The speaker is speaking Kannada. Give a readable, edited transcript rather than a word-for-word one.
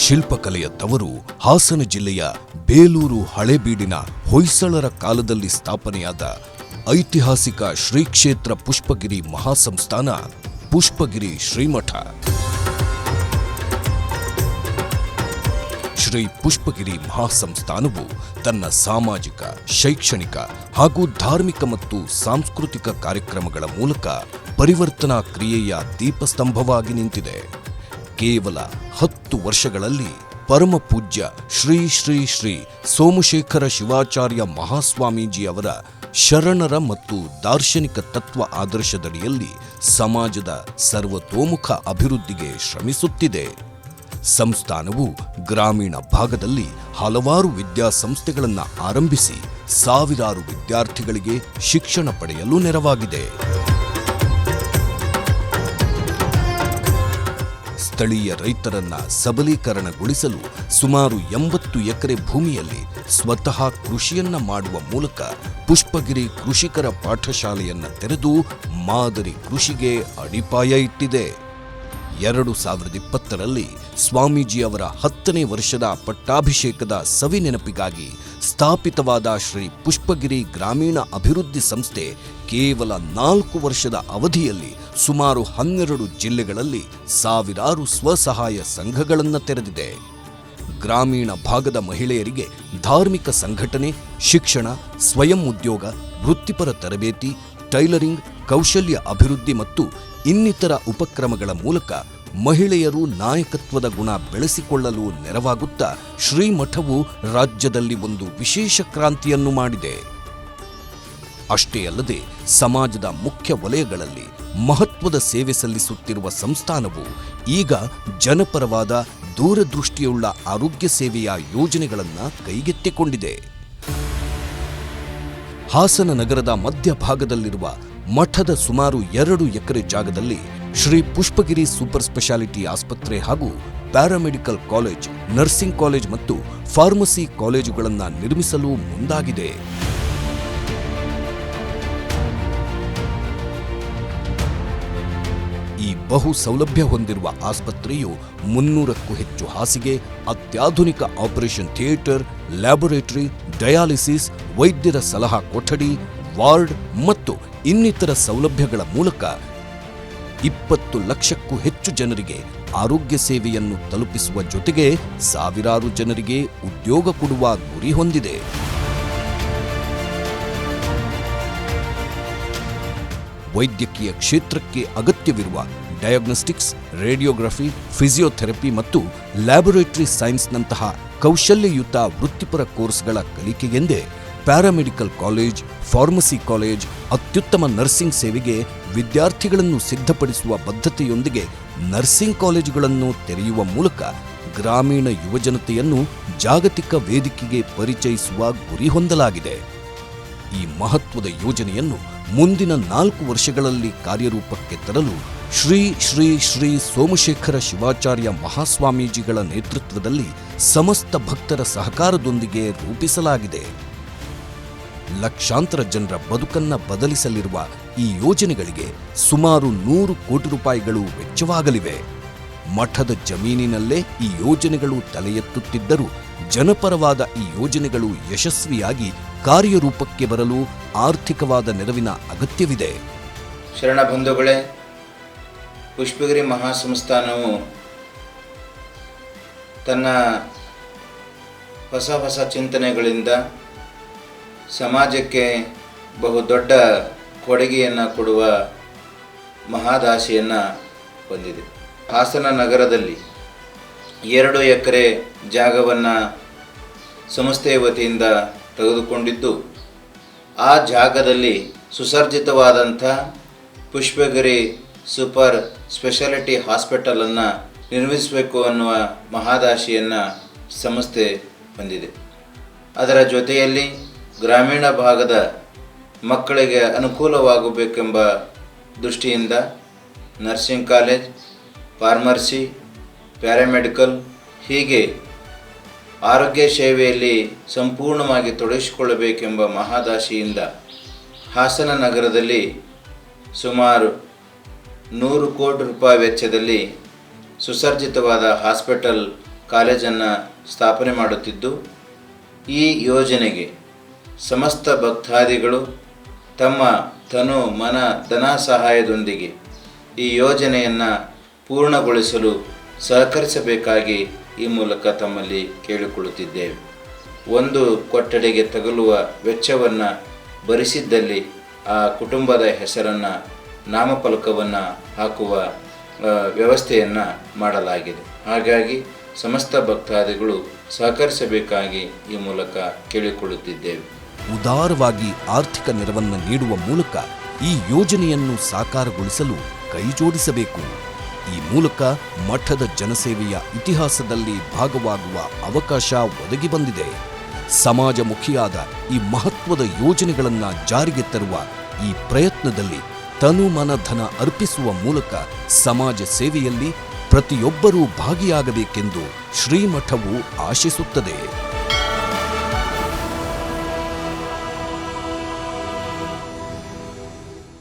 ಶಿಲ್ಪಕಲೆಯ ತವರು ಹಾಸನ ಜಿಲ್ಲೆಯ ಬೇಲೂರು ಹಳೇಬೀಡಿನ ಹೊಯ್ಸಳರ ಕಾಲದಲ್ಲಿ ಸ್ಥಾಪನೆಯಾದ ಐತಿಹಾಸಿಕ ಶ್ರೀ ಕ್ಷೇತ್ರ ಪುಷ್ಪಗಿರಿ ಮಹಾಸಂಸ್ಥಾನ ಪುಷ್ಪಗಿರಿ ಶ್ರೀಮಠ. ಶ್ರೀ ಪುಷ್ಪಗಿರಿ ಮಹಾಸಂಸ್ಥಾನವು ತನ್ನ ಸಾಮಾಜಿಕ, ಶೈಕ್ಷಣಿಕ ಹಾಗೂ ಧಾರ್ಮಿಕ ಮತ್ತು ಸಾಂಸ್ಕೃತಿಕ ಕಾರ್ಯಕ್ರಮಗಳ ಮೂಲಕ ಪರಿವರ್ತನಾ ಕ್ರಿಯೆಯ ದೀಪಸ್ತಂಭವಾಗಿ ನಿಂತಿದೆ. ಕೇವಲ 10 ವರ್ಷಗಳಲ್ಲಿ ಪರಮ ಪೂಜ್ಯ ಶ್ರೀ ಶ್ರೀ ಶ್ರೀ ಸೋಮಶೇಖರ ಶಿವಾಚಾರ್ಯ ಮಹಾಸ್ವಾಮೀಜಿ ಅವರ ಶರಣರ ಮತ್ತು ದಾರ್ಶನಿಕ ತತ್ವ ಆದರ್ಶದಡಿಯಲ್ಲಿ ಸಮಾಜದ ಸರ್ವತೋಮುಖ ಅಭಿವೃದ್ಧಿಗೆ ಶ್ರಮಿಸುತ್ತಿದೆ. ಸಂಸ್ಥಾನವು ಗ್ರಾಮೀಣ ಭಾಗದಲ್ಲಿ ಹಲವಾರು ವಿದ್ಯಾಸಂಸ್ಥೆಗಳನ್ನು ಆರಂಭಿಸಿ ಸಾವಿರಾರು ವಿದ್ಯಾರ್ಥಿಗಳಿಗೆ ಶಿಕ್ಷಣ ಪಡೆಯಲು ನೆರವಾಗಿದೆ. ಸ್ಥಳೀಯ ರೈತರನ್ನ ಸಬಲೀಕರಣಗೊಳಿಸಲು ಸುಮಾರು 80 ಎಕರೆ ಭೂಮಿಯಲ್ಲಿ ಸ್ವತಃ ಕೃಷಿಯನ್ನ ಮಾಡುವ ಮೂಲಕ ಪುಷ್ಪಗಿರಿ ಕೃಷಿಕರ ಪಾಠಶಾಲೆಯನ್ನ ತೆರೆದು ಮಾದರಿ ಕೃಷಿಗೆ ಅಡಿಪಾಯ ಇಟ್ಟಿದೆ. 2020ರಲ್ಲಿ ಸ್ವಾಮೀಜಿ ಅವರ 10ನೇ ವರ್ಷದ ಪಟ್ಟಾಭಿಷೇಕದ ಸವಿನೆನಪಿಗಾಗಿ ಸ್ಥಾಪಿತವಾದ ಶ್ರೀ ಪುಷ್ಪಗಿರಿ ಗ್ರಾಮೀಣ ಅಭಿವೃದ್ಧಿ ಸಂಸ್ಥೆ ಕೇವಲ 4 ವರ್ಷದ ಅವಧಿಯಲ್ಲಿ ಸುಮಾರು 12 ಜಿಲ್ಲೆಗಳಲ್ಲಿ ಸಾವಿರಾರು ಸ್ವಸಹಾಯ ಸಂಘಗಳನ್ನು ತೆರೆದಿದೆ. ಗ್ರಾಮೀಣ ಭಾಗದ ಮಹಿಳೆಯರಿಗೆ ಧಾರ್ಮಿಕ ಸಂಘಟನೆ, ಶಿಕ್ಷಣ, ಸ್ವಯಂ ಉದ್ಯೋಗ, ವೃತ್ತಿಪರ ತರಬೇತಿ, ಟೈಲರಿಂಗ್, ಕೌಶಲ್ಯ ಅಭಿವೃದ್ಧಿ ಮತ್ತು ಇನ್ನಿತರ ಉಪಕ್ರಮಗಳ ಮೂಲಕ ಮಹಿಳೆಯರು ನಾಯಕತ್ವದ ಗುಣ ಬೆಳೆಸಿಕೊಳ್ಳಲು ನೆರವಾಗುತ್ತಾ ಶ್ರೀಮಠವು ರಾಜ್ಯದಲ್ಲಿ ಒಂದು ವಿಶೇಷ ಕ್ರಾಂತಿಯನ್ನು ಮಾಡಿದೆ. ಅಷ್ಟೇ ಅಲ್ಲದೆ ಸಮಾಜದ ಮುಖ್ಯ ವಲಯಗಳಲ್ಲಿ ಮಹತ್ವದ ಸೇವೆ ಸಲ್ಲಿಸುತ್ತಿರುವ ಸಂಸ್ಥಾನವು ಈಗ ಜನಪರವಾದ ದೂರದೃಷ್ಟಿಯುಳ್ಳ ಆರೋಗ್ಯ ಸೇವೆಯ ಯೋಜನೆಗಳನ್ನು ಕೈಗೆತ್ತಿಕೊಂಡಿದೆ. ಹಾಸನ ನಗರದ ಮಧ್ಯಭಾಗದಲ್ಲಿರುವ ಮಠದ ಸುಮಾರು 2 ಎಕರೆ ಜಾಗದಲ್ಲಿ ಶ್ರೀ ಪುಷ್ಪಗಿರಿ ಸೂಪರ್ ಸ್ಪೆಷಾಲಿಟಿ ಆಸ್ಪತ್ರೆ ಹಾಗೂ ಪ್ಯಾರಾಮೆಡಿಕಲ್ ಕಾಲೇಜ್, ನರ್ಸಿಂಗ್ ಕಾಲೇಜ್ ಮತ್ತು ಫಾರ್ಮಸಿ ಕಾಲೇಜುಗಳನ್ನು ನಿರ್ಮಿಸಲು ಮುಂದಾಗಿದೆ. ಈ ಬಹು ಸೌಲಭ್ಯ ಹೊಂದಿರುವ ಆಸ್ಪತ್ರೆಯು 300ಕ್ಕೂ ಹೆಚ್ಚು ಹಾಸಿಗೆ, ಅತ್ಯಾಧುನಿಕ ಆಪರೇಷನ್ ಥಿಯೇಟರ್, ಲ್ಯಾಬೊರೇಟರಿ, ಡಯಾಲಿಸಿಸ್, ವೈದ್ಯರ ಸಲಹಾ ಕೊಠಡಿ, ವಾರ್ಡ್ ಮತ್ತು ಇನ್ನಿತರ ಸೌಲಭ್ಯಗಳ ಮೂಲಕ 20 ಲಕ್ಷಕ್ಕೂ ಹೆಚ್ಚು ಜನರಿಗೆ ಆರೋಗ್ಯ ಸೇವೆಯನ್ನು ತಲುಪಿಸುವ ಜೊತೆಗೆ ಸಾವಿರಾರು ಜನರಿಗೆ ಉದ್ಯೋಗ ಕೊಡುವ ಗುರಿ ಹೊಂದಿದೆ. ವೈದ್ಯಕೀಯ ಕ್ಷೇತ್ರಕ್ಕೆ ಅಗತ್ಯವಿರುವ ಡಯಾಗ್ನೋಸ್ಟಿಕ್ಸ್, ರೇಡಿಯೋಗ್ರಫಿ, ಫಿಸಿಯೋಥೆರಪಿ ಮತ್ತು ಲ್ಯಾಬೊರೇಟರಿ ಸೈನ್ಸ್ನಂತಹ ಕೌಶಲ್ಯಯುತ ವೃತ್ತಿಪರ ಕೋರ್ಸ್ಗಳ ಕಲಿಕೆಗೆಂದೇ ಪ್ಯಾರಾಮೆಡಿಕಲ್ ಕಾಲೇಜ್, ಫಾರ್ಮಸಿ ಕಾಲೇಜ್, ಅತ್ಯುತ್ತಮ ನರ್ಸಿಂಗ್ ಸೇವೆಗೆ ವಿದ್ಯಾರ್ಥಿಗಳನ್ನು ಸಿದ್ಧಪಡಿಸುವ ಬದ್ಧತೆಯೊಂದಿಗೆ ನರ್ಸಿಂಗ್ ಕಾಲೇಜುಗಳನ್ನು ತೆರೆಯುವ ಮೂಲಕ ಗ್ರಾಮೀಣ ಯುವಜನತೆಯನ್ನು ಜಾಗತಿಕ ವೇದಿಕೆಗೆ ಪರಿಚಯಿಸುವ ಗುರಿ ಹೊಂದಲಾಗಿದೆ. ಈ ಮಹತ್ವದ ಯೋಜನೆಯನ್ನು ಮುಂದಿನ 4 ವರ್ಷಗಳಲ್ಲಿ ಕಾರ್ಯರೂಪಕ್ಕೆ ತರಲು ಶ್ರೀ ಶ್ರೀ ಶ್ರೀ ಸೋಮಶೇಖರ ಶಿವಾಚಾರ್ಯ ಮಹಾಸ್ವಾಮೀಜಿಗಳ ನೇತೃತ್ವದಲ್ಲಿ ಸಮಸ್ತ ಭಕ್ತರ ಸಹಕಾರದೊಂದಿಗೆ ರೂಪಿಸಲಾಗಿದೆ. ಲಕ್ಷಾಂತರ ಜನರ ಬದುಕನ್ನ ಬದಲಿಸಲಿರುವ ಈ ಯೋಜನೆಗಳಿಗೆ ಸುಮಾರು 100 ಕೋಟಿ ರೂಪಾಯಿಗಳು ವೆಚ್ಚವಾಗಲಿವೆ. ಮಠದ ಜಮೀನಿನಲ್ಲೇ ಈ ಯೋಜನೆಗಳು ತಲೆ ಎತ್ತುತ್ತಿದ್ದರೂ ಜನಪರವಾದ ಈ ಯೋಜನೆಗಳು ಯಶಸ್ವಿಯಾಗಿ ಕಾರ್ಯರೂಪಕ್ಕೆ ಬರಲು ಆರ್ಥಿಕವಾದ ನೆರವಿನ ಅಗತ್ಯವಿದೆ. ಶರಣ ಬಂಧುಗಳೇ, ಪುಷ್ಪಗಿರಿ ಮಹಾಸಂಸ್ಥಾನವು ತನ್ನ ಹೊಸ ಚಿಂತನೆಗಳಿಂದ ಸಮಾಜಕ್ಕೆ ಬಹುದೊಡ್ಡ ಕೊಡುಗೆಯನ್ನು ಕೊಡುವ ಮಹಾದಾಸೆಯನ್ನು ಹೊಂದಿದೆ. ಹಾಸನ ನಗರದಲ್ಲಿ 2 ಎಕರೆ ಜಾಗವನ್ನು ಸಂಸ್ಥೆಯ ವತಿಯಿಂದ ತೆಗೆದುಕೊಂಡಿದ್ದು, ಆ ಜಾಗದಲ್ಲಿ ಸುಸರ್ಜಿತವಾದಂಥ ಪುಷ್ಪಗಿರಿ ಸೂಪರ್ ಸ್ಪೆಷಾಲಿಟಿ ಹಾಸ್ಪಿಟಲನ್ನು ನಿರ್ಮಿಸಬೇಕು ಅನ್ನುವ ಮಹಾದಾಸೆಯನ್ನು ಸಂಸ್ಥೆ ಹೊಂದಿದೆ. ಅದರ ಜೊತೆಯಲ್ಲಿ ಗ್ರಾಮೀಣ ಭಾಗದ ಮಕ್ಕಳಿಗೆ ಅನುಕೂಲವಾಗಬೇಕೆಂಬ ದೃಷ್ಟಿಯಿಂದ ನರ್ಸಿಂಗ್ ಕಾಲೇಜ್, ಫಾರ್ಮಸಿ, ಪ್ಯಾರಾಮೆಡಿಕಲ್ ಹೀಗೆ ಆರೋಗ್ಯ ಸೇವೆಯಲ್ಲಿ ಸಂಪೂರ್ಣವಾಗಿ ತೊಡಗಿಸಿಕೊಳ್ಳಬೇಕೆಂಬ ಮಹಾದಾಸೆಯಿಂದ ಹಾಸನ ನಗರದಲ್ಲಿ ಸುಮಾರು 100 ಕೋಟಿ ರೂಪಾಯಿ ವೆಚ್ಚದಲ್ಲಿ ಸುಸರ್ಜಿತವಾದ ಹಾಸ್ಪಿಟಲ್ ಕಾಲೇಜನ್ನು ಸ್ಥಾಪನೆ ಮಾಡುತ್ತಿದ್ದು, ಈ ಯೋಜನೆಗೆ ಸಮಸ್ತ ಭಕ್ತಾದಿಗಳು ತಮ್ಮ ತನು ಮನ ಧನ ಸಹಾಯದೊಂದಿಗೆ ಈ ಯೋಜನೆಯನ್ನು ಪೂರ್ಣಗೊಳಿಸಲು ಸಹಕರಿಸಬೇಕಾಗಿ ಈ ಮೂಲಕ ತಮ್ಮಲ್ಲಿ ಕೇಳಿಕೊಳ್ಳುತ್ತಿದ್ದೇವೆ. ಒಂದು ಕೊಠಡಿಗೆ ತಗುಲುವ ವೆಚ್ಚವನ್ನು ಭರಿಸಿದ್ದಲ್ಲಿ ಆ ಕುಟುಂಬದ ಹೆಸರನ್ನು ನಾಮಫಲಕವನ್ನು ಹಾಕುವ ವ್ಯವಸ್ಥೆಯನ್ನು ಮಾಡಲಾಗಿದೆ. ಹಾಗಾಗಿ ಸಮಸ್ತ ಭಕ್ತಾದಿಗಳು ಸಹಕರಿಸಬೇಕಾಗಿ ಈ ಮೂಲಕ ಕೇಳಿಕೊಳ್ಳುತ್ತಿದ್ದೇವೆ. ಉದಾರವಾಗಿ ಆರ್ಥಿಕ ನೆರವನ್ನು ನೀಡುವ ಮೂಲಕ ಈ ಯೋಜನೆಯನ್ನು ಸಾಕಾರಗೊಳಿಸಲು ಕೈಜೋಡಿಸಬೇಕು. ಈ ಮೂಲಕ ಮಠದ ಜನಸೇವೆಯ ಇತಿಹಾಸದಲ್ಲಿ ಭಾಗವಾಗುವ ಅವಕಾಶ ಒದಗಿ ಬಂದಿದೆ. ಸಮಾಜಮುಖಿಯಾದ ಈ ಮಹತ್ವದ ಯೋಜನೆಗಳನ್ನು ಜಾರಿಗೆ ತರುವ ಈ ಪ್ರಯತ್ನದಲ್ಲಿ ತನು ಮನ ಧನ ಅರ್ಪಿಸುವ ಮೂಲಕ ಸಮಾಜ ಸೇವೆಯಲ್ಲಿ ಪ್ರತಿಯೊಬ್ಬರೂ ಭಾಗಿಯಾಗಬೇಕೆಂದು ಶ್ರೀಮಠವು ಆಶಿಸುತ್ತದೆ.